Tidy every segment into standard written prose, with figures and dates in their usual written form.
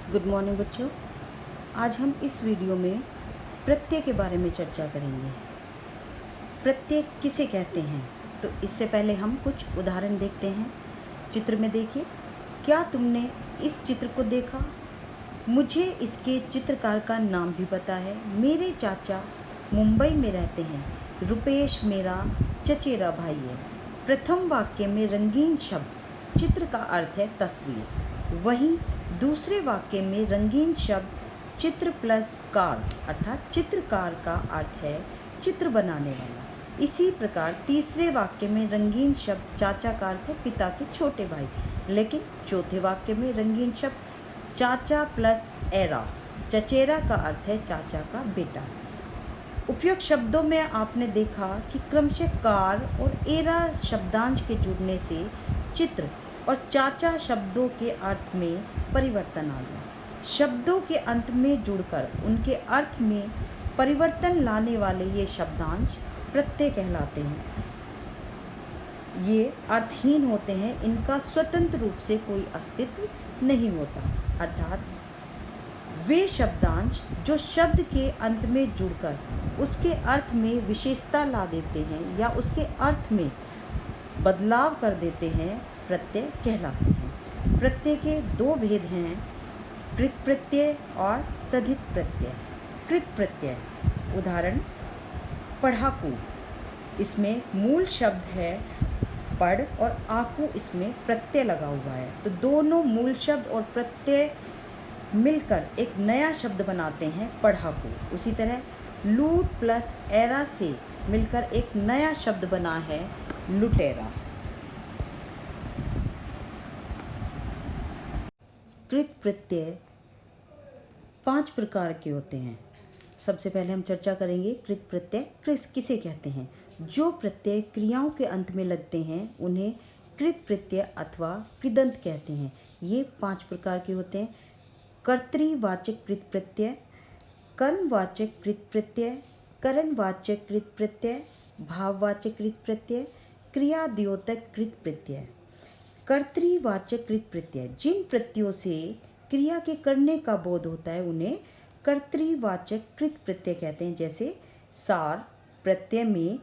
Good morning बच्चों। आज हम इस वीडियो में प्रत्यय के बारे में चर्चा करेंगे। प्रत्यय किसे कहते हैं, तो इससे पहले हम कुछ उदाहरण देखते हैं। चित्र में देखिए, क्या तुमने इस चित्र को देखा? मुझे इसके चित्रकार का नाम भी पता है। मेरे चाचा मुंबई में रहते हैं। रुपेश मेरा चचेरा भाई है। प्रथम वाक्य में रंगीन शब्द चित्र का अर्थ है तस्वीर। वहीं दूसरे वाक्य में रंगीन शब्द चित्र प्लस कार अर्थात चित्रकार का अर्थ है चित्र बनाने वाला। इसी प्रकार तीसरे वाक्य में रंगीन शब्द चाचा का अर्थ है पिता के छोटे भाई। लेकिन चौथे वाक्य में रंगीन शब्द चाचा प्लस एरा चचेरा का अर्थ है चाचा का बेटा। उपयुक्त शब्दों में आपने देखा कि क्रमशः कार और एरा शब्दांश के जुड़ने से चित्र और चाचा शब्दों के अर्थ में परिवर्तन आ गया। शब्दों के अंत में जुड़कर उनके अर्थ में परिवर्तन लाने वाले ये शब्दांश प्रत्यय कहलाते हैं। ये अर्थहीन होते हैं, इनका स्वतंत्र रूप से कोई अस्तित्व नहीं होता। अर्थात वे शब्दांश जो शब्द के अंत में जुड़कर उसके अर्थ में विशेषता ला देते हैं या उसके अर्थ में बदलाव कर देते हैं, प्रत्यय कहलाते हैं। प्रत्यय के दो भेद हैं, कृत प्रत्यय और तद्धित प्रत्यय। कृत प्रत्यय उदाहरण पढ़ाकू, इसमें मूल शब्द है पढ़ और आकू इसमें प्रत्यय लगा हुआ है, तो दोनों मूल शब्द और प्रत्यय मिलकर एक नया शब्द बनाते हैं पढ़ाकू। उसी तरह लूट प्लस एरा से मिलकर एक नया शब्द बना है लुटेरा। कृत प्रत्यय 5 प्रकार के होते हैं। सबसे पहले हम चर्चा करेंगे कृत प्रत्यय किसे कहते हैं। जो प्रत्यय क्रियाओं के अंत में लगते हैं उन्हें कृत प्रत्यय अथवा कृदंत कहते हैं। ये 5 प्रकार के होते हैं। कर्तृवाचक कृत प्रत्यय, कर्मवाचक कृत प्रत्यय, करणवाचक कृत प्रत्यय, भाववाचक कृत प्रत्यय, क्रियाद्योतक कृत प्रत्यय। कर्तृवाचक कृत प्रत्यय जिन प्रत्ययों से क्रिया के करने का बोध होता है उन्हें कर्तृवाचक कृत प्रत्यय कहते हैं। जैसे सार प्रत्यय में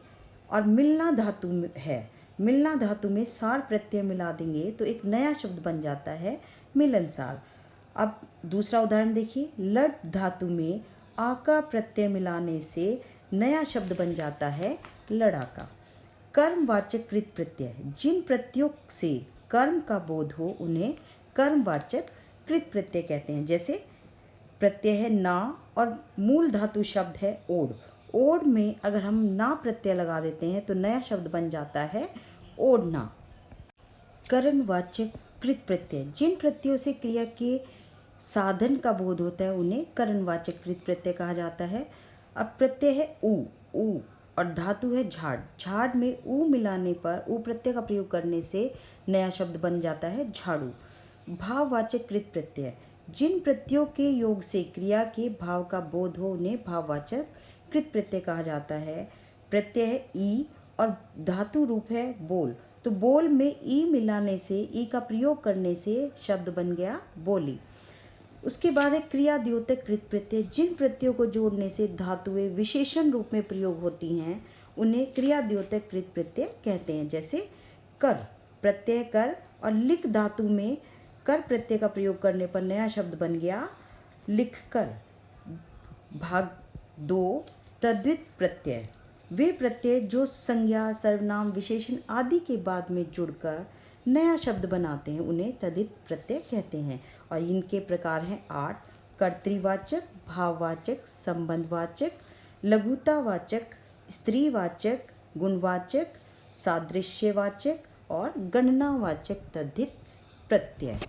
और मिलना धातु है, मिलना धातु में सार प्रत्यय मिला देंगे तो एक नया शब्द बन जाता है मिलनसार। अब दूसरा उदाहरण देखिए, लट धातु में आका प्रत्यय मिलाने से नया शब्द बन जाता है लड़ाका। कर्मवाचक कृत प्रत्यय जिन प्रत्ययों से कर्म का बोध हो उन्हें कर्मवाचक कृत प्रत्यय कहते हैं। जैसे प्रत्यय है ना और मूल धातु शब्द है ओढ़। ओढ़ में अगर हम ना प्रत्यय लगा देते हैं तो नया शब्द बन जाता है ओढ़ना। करणवाचक कृत प्रत्यय जिन प्रत्ययों से क्रिया के साधन का बोध होता है उन्हें करणवाचक कृत प्रत्यय कहा जाता है। अब प्रत्यय है ऊ और धातु है झाड़। झाड़ में ऊ मिलाने पर ऊ प्रत्यय का प्रयोग करने से नया शब्द बन जाता है झाड़ू। भाववाचक कृत प्रत्यय जिन प्रत्ययों के योग से क्रिया के भाव का बोध हो उन्हें भाववाचक कृत प्रत्यय कहा जाता है। प्रत्यय है ई और धातु रूप है बोल, तो बोल में ई मिलाने से ई का प्रयोग करने से शब्द बन गया बोली। उसके बाद है क्रियाद्योतक कृत प्रत्यय जिन प्रत्ययों को जोड़ने से धातुएं विशेषण रूप में प्रयोग होती हैं उन्हें क्रियाद्योतक कृत प्रत्यय कहते हैं। जैसे कर प्रत्यय कर और लिख धातु में कर प्रत्यय का प्रयोग करने पर नया शब्द बन गया लिख कर। भाग 2 तद्धित प्रत्यय वे प्रत्यय जो संज्ञा सर्वनाम विशेषण आदि के बाद में जुड़कर नया शब्द बनाते हैं उन्हें तद्धित प्रत्यय कहते हैं। और इनके प्रकार हैं 8: कर्तृवाचक, भाववाचक, संबंधवाचक, लघुतावाचक, स्त्रीवाचक, गुणवाचक, सादृश्यवाचक और गणनावाचक तद्धित प्रत्यय।